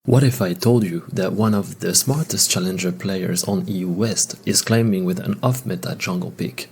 What if I told you that one of the smartest challenger players on EU West is climbing with an off-meta jungle pick?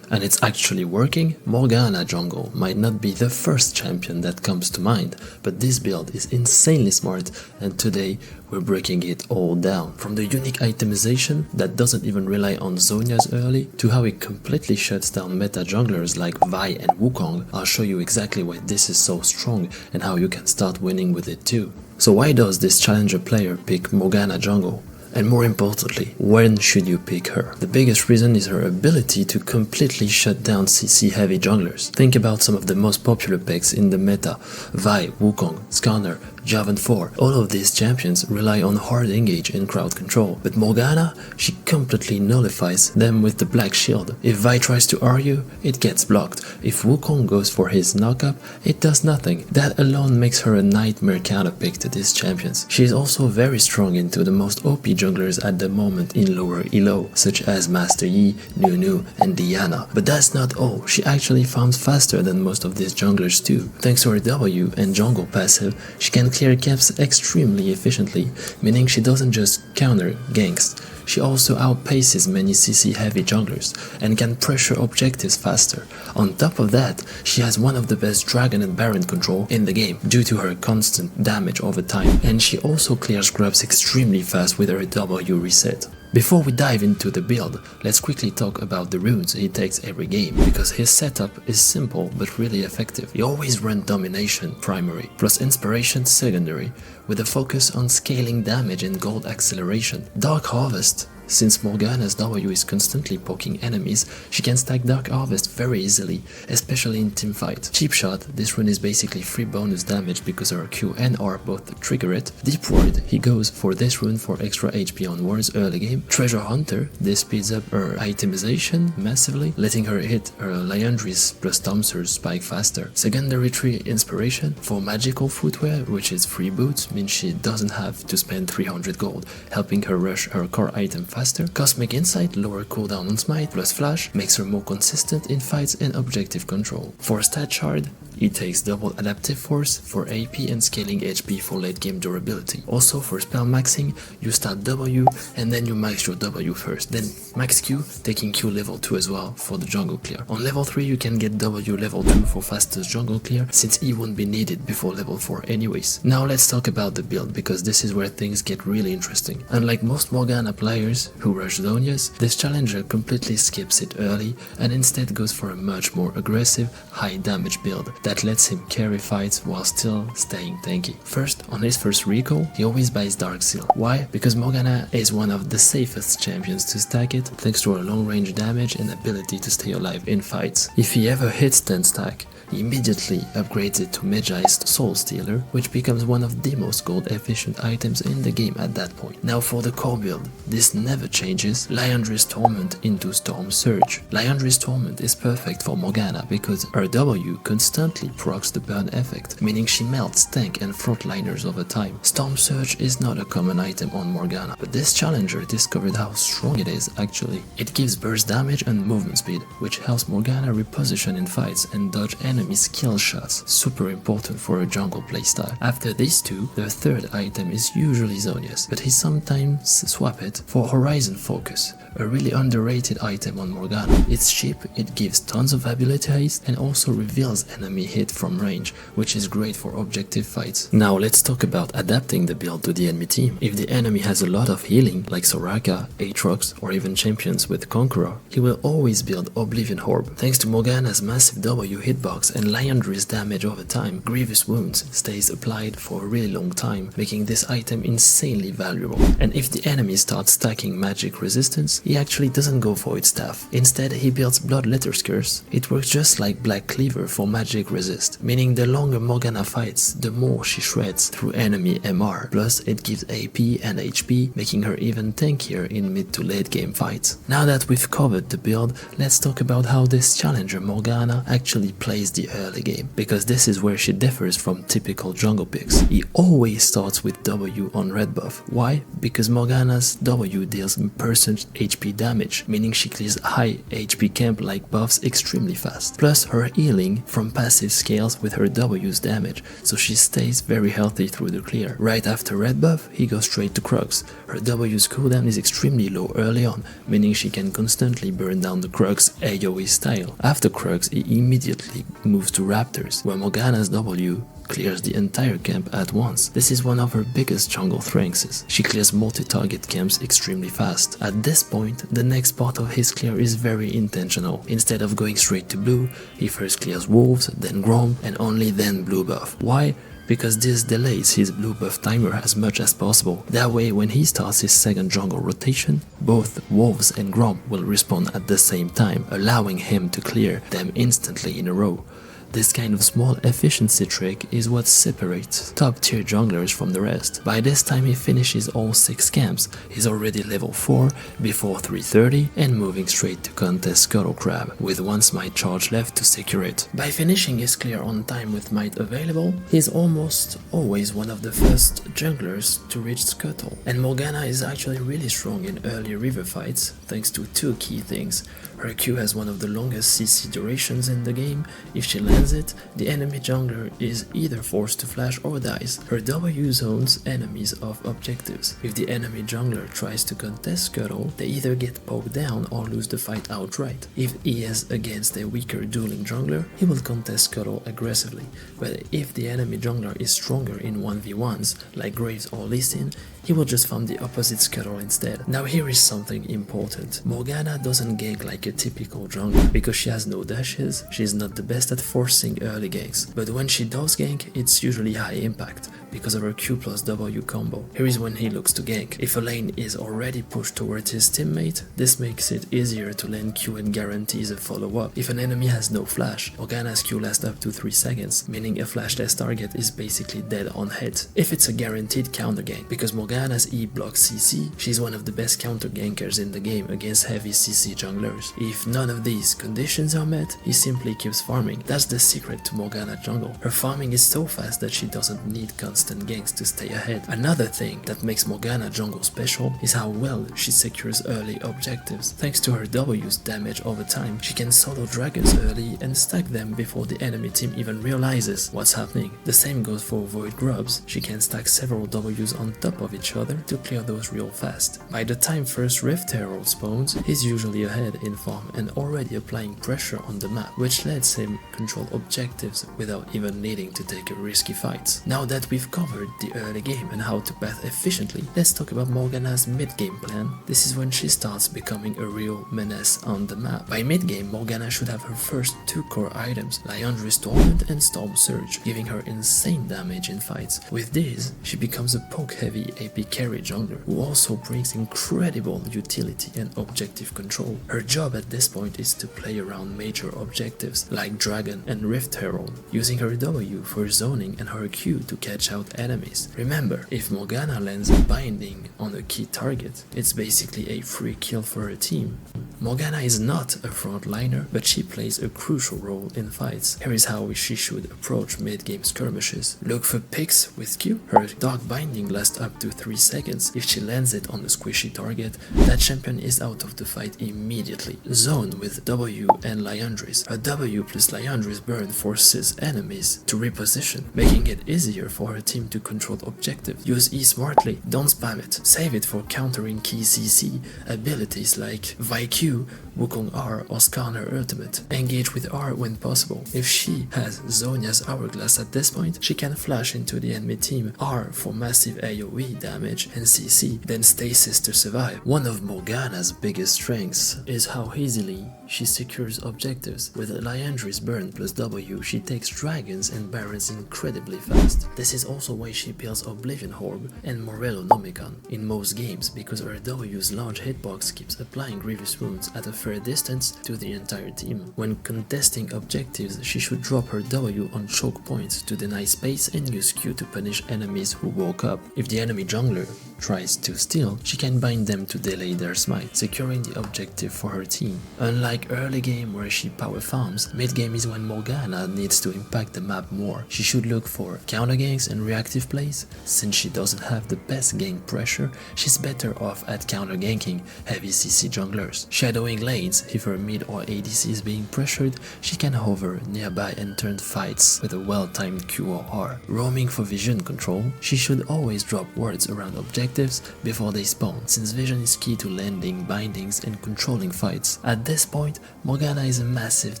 And it's actually working? Morgana jungle might not be the first champion that comes to mind, but this build is insanely smart, and today we're breaking it all down. From the unique itemization that doesn't even rely on Zhonya's early, to how it completely shuts down meta junglers like Vi and Wukong, I'll show you exactly why this is so strong and how you can start winning with it too. So why does this challenger player pick Morgana jungle? And more importantly, when should you pick her? The biggest reason is her ability to completely shut down CC heavy junglers. Think about some of the most popular picks in the meta: Vi, Wukong, Skarner, Javan 4. All of these champions rely on hard engage and crowd control, but Morgana, she completely nullifies them with the black shield. If Vi tries to argue, it gets blocked. If Wukong goes for his knockup, it does nothing. That alone makes her a nightmare counter pick to these champions. She is also very strong into the most OP junglers at the moment in lower elo, such as Master Yi, Nunu, and Diana. But that's not all, she actually farms faster than most of these junglers too. Thanks to her W and jungle passive, she can clear caps extremely efficiently, meaning she doesn't just counter ganks, she also outpaces many CC heavy junglers and can pressure objectives faster. On top of that, she has one of the best Dragon and Baron control in the game due to her constant damage over time, and she also clears grubs extremely fast with her W reset. Before we dive into the build, let's quickly talk about the runes he takes every game, because his setup is simple but really effective. He always runs Domination primary, plus Inspiration secondary, with a focus on scaling damage and gold acceleration. Dark Harvest. Since Morgana's W is constantly poking enemies, she can stack Dark Harvest very easily, especially in teamfight. Cheap Shot, this rune is basically free bonus damage because her Q and R both trigger it. Deep Ward, he goes for this rune for extra HP on wards early game. Treasure Hunter, this speeds up her itemization massively, letting her hit her Liandry's plus Thompson's spike faster. Secondary Tree Inspiration, for magical footwear, which is free boots, means she doesn't have to spend 300 gold, helping her rush her core item faster. Cosmic Insight, lower cooldown on Smite plus Flash, makes her more consistent in fights and objective control. For Stat Shard, it takes double Adaptive Force for AP and scaling HP for late game durability. Also for spell maxing, you start W and then you max your W first, then max Q, taking Q level 2 as well for the jungle clear. On level 3 you can get W level 2 for fastest jungle clear, since E won't be needed before level 4 anyways. Now let's talk about the build, because this is where things get really interesting. Unlike most Morgana players who rush Zhonya's, this challenger completely skips it early and instead goes for a much more aggressive, high damage build that lets him carry fights while still staying tanky. First, on his first recall, he always buys Dark Seal. Why? Because Morgana is one of the safest champions to stack it, thanks to her long range damage and ability to stay alive in fights. If he ever hits 10 stack, he immediately upgrades it to Magi's Soul Stealer, which becomes one of the most gold efficient items in the game at that point. Now for the core build, this never changes: Liandry's Torment into Storm Surge. Liandry's Torment is perfect for Morgana because her W constantly procs the burn effect, meaning she melts tank and frontliners over time. Storm Surge is not a common item on Morgana, but this challenger discovered how strong it is actually. It gives burst damage and movement speed, which helps Morgana reposition in fights and dodge enemies skill shots, super important for a jungle playstyle. After these two, the third item is usually Zhonya's, but he sometimes swap it for Horizon Focus, a really underrated item on Morgana. It's cheap, it gives tons of ability haste, and also reveals enemy hit from range, which is great for objective fights. Now let's talk about adapting the build to the enemy team. If the enemy has a lot of healing, like Soraka, Aatrox, or even champions with Conqueror, he will always build Oblivion Orb. Thanks to Morgana's massive W hitbox and Liandry's damage over time, Grievous Wounds stays applied for a really long time, making this item insanely valuable. And if the enemy starts stacking magic resistance, he actually doesn't go for its staff. Instead, he builds Bloodletter's Curse. It works just like Black Cleaver for magic resist, meaning the longer Morgana fights, the more she shreds through enemy MR. Plus, it gives AP and HP, making her even tankier in mid to late game fights. Now that we've covered the build, let's talk about how this challenger Morgana actually plays the the early game, because this is where she differs from typical jungle picks. He always starts with W on red buff. Why? Because Morgana's W deals percent HP damage, meaning she clears high HP camp like buffs extremely fast. Plus her healing from passive scales with her W's damage, so she stays very healthy through the clear. Right after red buff, he goes straight to Krugs. Her W's cooldown is extremely low early on, meaning she can constantly burn down the Krugs AoE style. After Krugs, he immediately moves to Raptors, where Morgana's W clears the entire camp at once. This is one of her biggest jungle strengths. She clears multi-target camps extremely fast. At this point, the next part of his clear is very intentional. Instead of going straight to blue, he first clears wolves, then Grom, and only then blue buff. Why? Because this delays his blue buff timer as much as possible. That way, when he starts his second jungle rotation, both wolves and Grom will respawn at the same time, allowing him to clear them instantly in a row. This kind of small efficiency trick is what separates top tier junglers from the rest. By this time he finishes all 6 camps, he's already level 4 before 330 and moving straight to contest Scuttle Crab, with 1 smite charge left to secure it. By finishing his clear on time with might available, he's almost always one of the first junglers to reach Scuttle. And Morgana is actually really strong in early river fights thanks to 2 key things. Her Q has one of the longest CC durations in the game. If she lands it, the enemy jungler is either forced to flash or dies. Her W zones enemies off objectives. If the enemy jungler tries to contest Scuttle, they either get poked down or lose the fight outright. If he is against a weaker dueling jungler, he will contest Scuttle aggressively, but if the enemy jungler is stronger in 1v1s, like Graves or Lee Sin, he will just farm the opposite Scuttle instead. Now here is something important. Morgana doesn't gank like a typical jungler. Because she has no dashes, she is not the best at forcing early ganks. But when she does gank, it's usually high impact, because of her Q plus W combo. Here is when he looks to gank. If a lane is already pushed towards his teammate, this makes it easier to land Q and guarantees a follow-up. If an enemy has no flash, Morgana's Q lasts up to 3 seconds, meaning a flashless target is basically dead on hit. If it's a guaranteed counter gank, because Morgana's E blocks CC, she's one of the best counter gankers in the game against heavy CC junglers. If none of these conditions are met, he simply keeps farming. That's the secret to Morgana jungle. Her farming is so fast that she doesn't need constant ganks to stay ahead. Another thing that makes Morgana jungle special is how well she secures early objectives. Thanks to her W's damage over time, she can solo dragons early and stack them before the enemy team even realizes what's happening. The same goes for Void Grubs. She can stack several W's on top of each other to clear those real fast. By the time first Rift Herald spawns, he's usually ahead in farm and already applying pressure on the map, which lets him control objectives without even needing to take a risky fight. Now that we've covered the early game and how to path efficiently, let's talk about Morgana's mid-game plan. This is when she starts becoming a real menace on the map. By mid-game, Morgana should have her first 2 core items, Liandry's Torment and Storm Surge, giving her insane damage in fights. With these, she becomes a poke-heavy AP carry jungler, who also brings incredible utility and objective control. Her job at this point is to play around major objectives like Dragon and Rift Herald, using her W for zoning and her Q to catch out enemies. Remember, if Morgana lands a binding on a key target, it's basically a free kill for her team. Morgana is not a frontliner, but she plays a crucial role in fights. Here is how she should approach mid-game skirmishes. Look for picks with Q. Her Dark Binding lasts up to 3 seconds. If she lands it on a squishy target, that champion is out of the fight immediately. Zone with W and Liandry's. Her W plus Liandry's burn forces enemies to reposition, making it easier for her team to control objectives. Use E smartly, don't spam it. Save it for countering key CC abilities like VIQ, Wukong R or Skarner Ultimate. Engage with R when possible. If she has Zhonya's Hourglass at this point, she can flash into the enemy team, R for massive AoE damage and CC, then Stasis to survive. One of Morgana's biggest strengths is how easily she secures objectives. With Liandry's burn plus W, she takes dragons and barons incredibly fast. This is also why she builds Oblivion Orb and Morello Nomicon in most games, because her W's large hitbox keeps applying Grievous Wound moves at a fair distance to the entire team. When contesting objectives, she should drop her W on choke points to deny space and use Q to punish enemies who woke up. If the enemy jungler tries to steal, she can bind them to delay their smite, securing the objective for her team. Unlike early game where she power farms, mid game is when Morgana needs to impact the map more. She should look for counter ganks and reactive plays. Since she doesn't have the best gank pressure, she's better off at counter ganking heavy CC junglers. Shadowing lanes, if her mid or ADC is being pressured, she can hover nearby and turn fights with a well-timed Q or R. Roaming for vision control, she should always drop wards around objectives before they spawn, since vision is key to landing, bindings and controlling fights. At this point, Morgana is a massive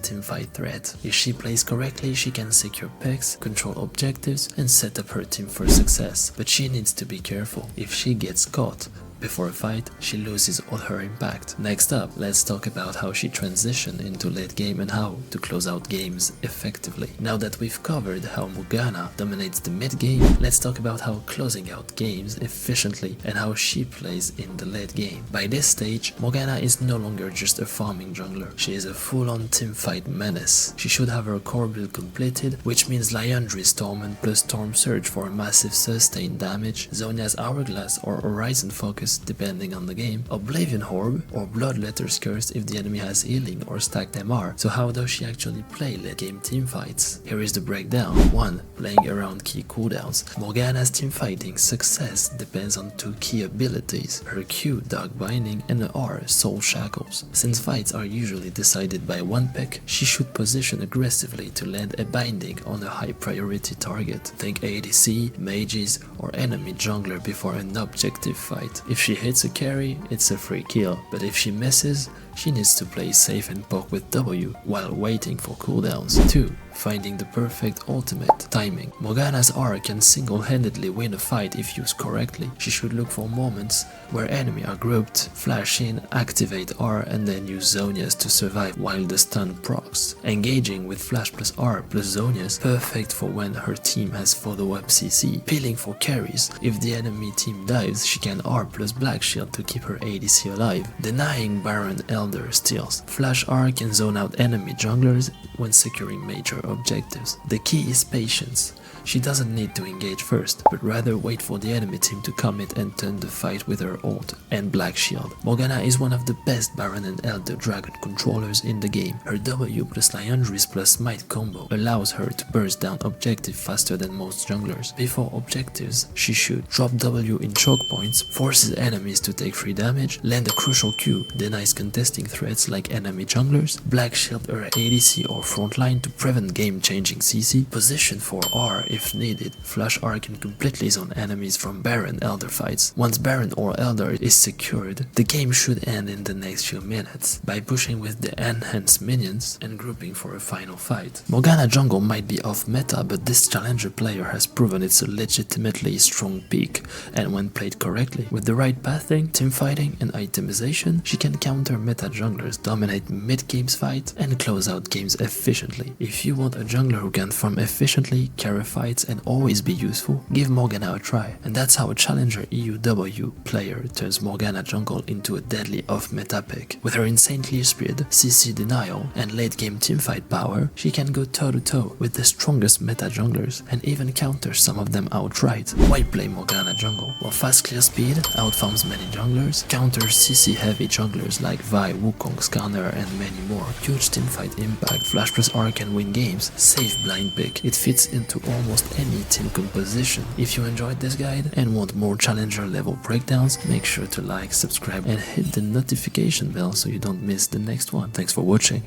teamfight threat. If she plays correctly, she can secure picks, control objectives and set up her team for success, but she needs to be careful. If she gets caught before a fight, she loses all her impact. Next up, let's talk about how she transitioned into late game and how to close out games effectively. Now that we've covered how Morgana dominates the mid game, let's talk about how closing out games efficiently and how she plays in the late game. By this stage, Morgana is no longer just a farming jungler. She is a full-on teamfight menace. She should have her core build completed, which means Liandry's Torment plus Storm Surge for a massive sustained damage, Zhonya's Hourglass or Horizon Focus depending on the game, Oblivion Orb or Bloodletter's Curse if the enemy has healing or stacked MR. So how does she actually play late game teamfights? Here is the breakdown. 1. Playing around key cooldowns. Morgana's teamfighting success depends on two key abilities, her Q Dark Binding and the R Soul Shackles. Since fights are usually decided by one pick, she should position aggressively to land a binding on a high priority target. Think ADC, mages or enemy jungler before an objective fight. If she hits a carry, it's a free kill, but if she misses, she needs to play safe and poke with W while waiting for cooldowns. 2. Finding the perfect ultimate. Timing. Morgana's R can single-handedly win a fight if used correctly. She should look for moments where enemy are grouped, flash in, activate R and then use Zhonya's to survive while the stun procs. Engaging with flash plus R plus Zhonya's, perfect for when her team has follow-up CC. Peeling for carries. If the enemy team dives, she can R plus Black Shield to keep her ADC alive. Denying Baron Elder steals. Flash R can zone out enemy junglers when securing major objectives. The key is patience. She doesn't need to engage first, but rather wait for the enemy team to commit and turn the fight with her ult and Black Shield. Morgana is one of the best Baron and Elder Dragon controllers in the game. Her W plus Liandry's plus Smite combo allows her to burst down objective faster than most junglers. Before objectives, she should drop W in choke points, forces enemies to take free damage, land a crucial Q, denies contesting threats like enemy junglers, Black Shield her ADC or frontline to prevent game-changing CC, position for R if needed. Flash R can completely zone enemies from Baron Elder fights. Once Baron or Elder is secured, the game should end in the next few minutes by pushing with the enhanced minions and grouping for a final fight. Morgana jungle might be off meta, but this challenger player has proven it's a legitimately strong pick, and when played correctly, with the right pathing, teamfighting and itemization, she can counter meta junglers, dominate mid-games fight and close out games efficiently. If you want a jungler who can farm efficiently, carry fights and always be useful, give Morgana a try. And that's how a challenger EUW player turns Morgana jungle into a deadly off-meta pick. With her insane clear speed, CC denial and late-game teamfight power, she can go toe-to-toe with the strongest meta junglers and even counter some of them outright. Why play Morgana jungle? Well, fast clear speed outfarms many junglers, counters CC heavy junglers like Vi, Wukong, Skarner and many more. Huge teamfight impact, Flash plus R can win games, safe blind pick. It fits into almost any team composition. If you enjoyed this guide and want more challenger level breakdowns, make sure to like, subscribe and hit the notification bell so you don't miss the next one. Thanks for watching.